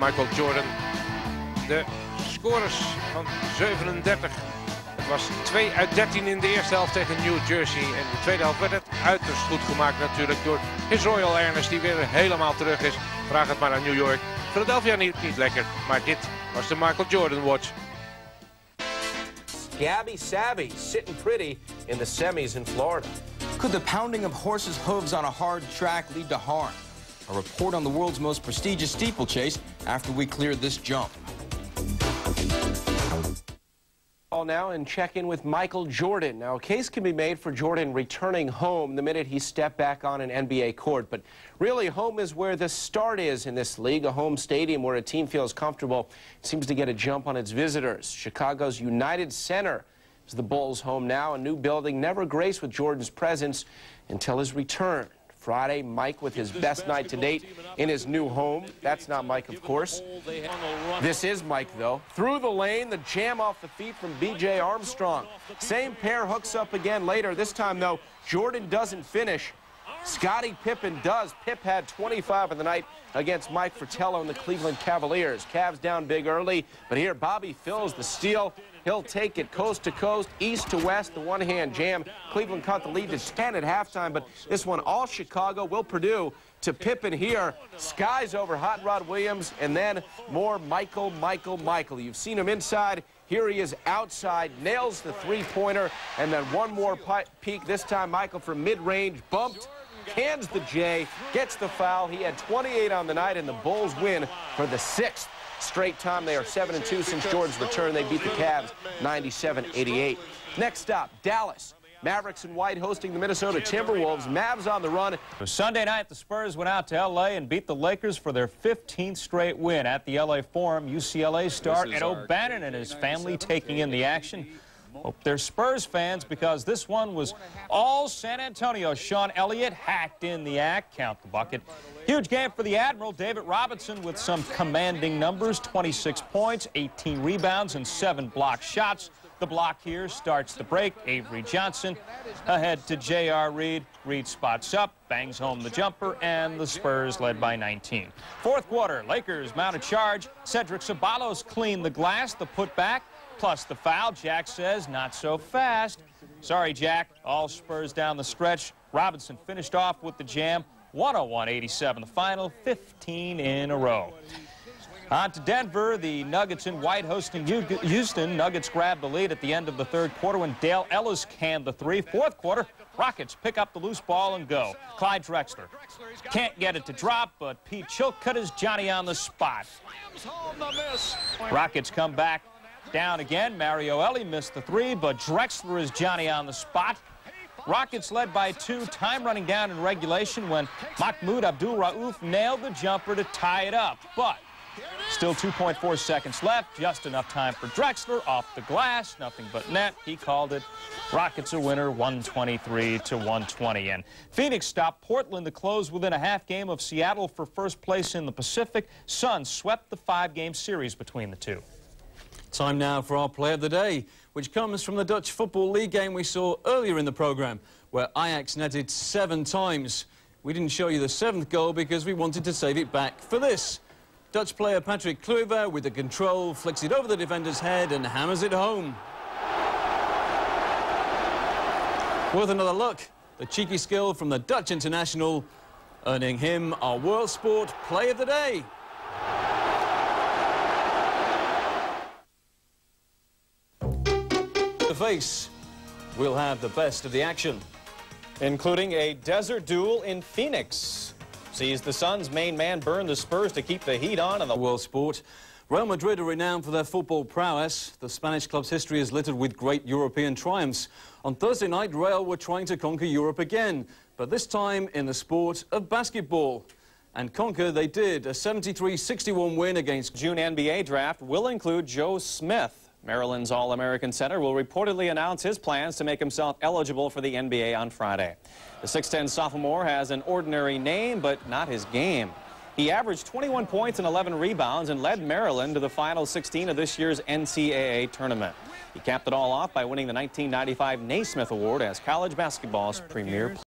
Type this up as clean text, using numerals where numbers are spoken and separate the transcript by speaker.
Speaker 1: Michael Jordan. De scores van 37. Het was 2 uit 13 in de eerste helft tegen New Jersey. En in de tweede helft werd het uiterst goed gemaakt natuurlijk door His Royal Ernest, die weer helemaal terug is. Vraag het maar aan New York. Philadelphia niet lekker, maar dit was de Michael Jordan Watch.
Speaker 2: Gabby Savvy sitting pretty in the semis in Florida.
Speaker 3: Could the pounding of horses' hooves on a hard track lead to harm? A report on the world's most prestigious steeplechase after we cleared this jump.
Speaker 2: Now and check in with Michael Jordan. Now, a case can be made for Jordan returning home the minute he stepped back on an NBA court. But really, home is where the start is in this league, a home stadium where a team feels comfortable. It seems to get a jump on its visitors. Chicago's United Center is the Bulls' home now, a new building never graced with Jordan's presence until his return. Friday, Mike with his best night to date in his new home. That's not Mike, of course. This is Mike, though. Through the lane, the jam off the feet from B.J. Armstrong. Same pair hooks up again later. This time, though, Jordan doesn't finish. Scottie Pippen does. Pip had 25 in the night against Mike Fratello and the Cleveland Cavaliers. Cavs down big early, but here Bobby fills the steal. He'll take it coast to coast, east to west, the one-hand jam. Cleveland cut the lead to 10 at halftime, but this one all Chicago. Will Purdue to Pippen here. Skies over Hot Rod Williams, and then more Michael. You've seen him inside. Here he is outside, nails the three-pointer, and then one more peek. This time Michael from mid-range, bumped, cans the J, gets the foul. He had 28 on the night, and the Bulls win for the 6th straight time. They are 7-2 since Jordan's return. They beat the Cavs 97-88. Next stop, Dallas. Mavericks in white hosting the Minnesota Timberwolves. Mavs on the run.
Speaker 4: Sunday night, the Spurs went out to L.A. and beat the Lakers for their 15th straight win at the L.A. Forum. UCLA star Ed O'Bannon and his family taking in the action. Hope they're Spurs fans because this one was all San Antonio. Sean Elliott hacked in the act. Count the bucket. Huge game for the Admiral. David Robinson with some commanding numbers. 26 points, 18 rebounds, and 7 block shots. The block here starts the break. Avery Johnson ahead to J.R. Reed. Reed spots up, bangs home the jumper, and the Spurs led by 19. Fourth quarter, Lakers mount a charge. Cedric Ceballos cleaned the glass, the putback, plus the foul. Jack says, not so fast. Sorry, Jack. All Spurs down the stretch. Robinson finished off with the jam. 101-87 the final, 15 in a row. On to Denver, the Nuggets in white hosting Houston. Nuggets grabbed the lead at the end of the third quarter when Dale Ellis canned the three. Fourth quarter, Rockets pick up the loose ball and go. Clyde Drexler can't get it to drop, but Pete Chilcutt is Johnny on the spot. Rockets come back down again. Mario Elie missed the three, but Drexler is Johnny on the spot. Rockets led by 2, time running down in regulation when Mahmoud Abdul-Rauf nailed the jumper to tie it up. But still 2.4 seconds left, just enough time for Drexler off the glass, nothing but net. He called it. Rockets a winner, 123-120. And Phoenix stopped Portland to close within a half game of Seattle for first place in the Pacific. Suns swept the 5-game series between the two.
Speaker 5: Time now for our play of the day, which comes from the Dutch Football League game we saw earlier in the programme, where Ajax netted 7 times. We didn't show you the 7th goal because we wanted to save it back for this. Dutch player Patrick Kluivert with the control, flicks it over the defender's head and hammers it home. Worth another look. The cheeky skill from the Dutch international, earning him our World Sport Play of the Day. The face, we'll have the best of the action,
Speaker 6: including a desert duel in Phoenix. Sees the Suns' main man burn the Spurs to keep the heat on in the
Speaker 5: World Sport. Real Madrid are renowned for their football prowess. The Spanish club's history is littered with great European triumphs. On Thursday night, Real were trying to conquer Europe again, but this time in the sport of basketball. And conquer they did. A 73-61 win against
Speaker 6: June NBA draft will include Joe Smith. Maryland's All-American center will reportedly announce his plans to make himself eligible for the NBA on Friday. The 6'10 sophomore has an ordinary name, but not his game. He averaged 21 points and 11 rebounds and led Maryland to the Final 16 of this year's NCAA tournament. He capped it all off by winning the 1995 Naismith Award as college basketball's premier player.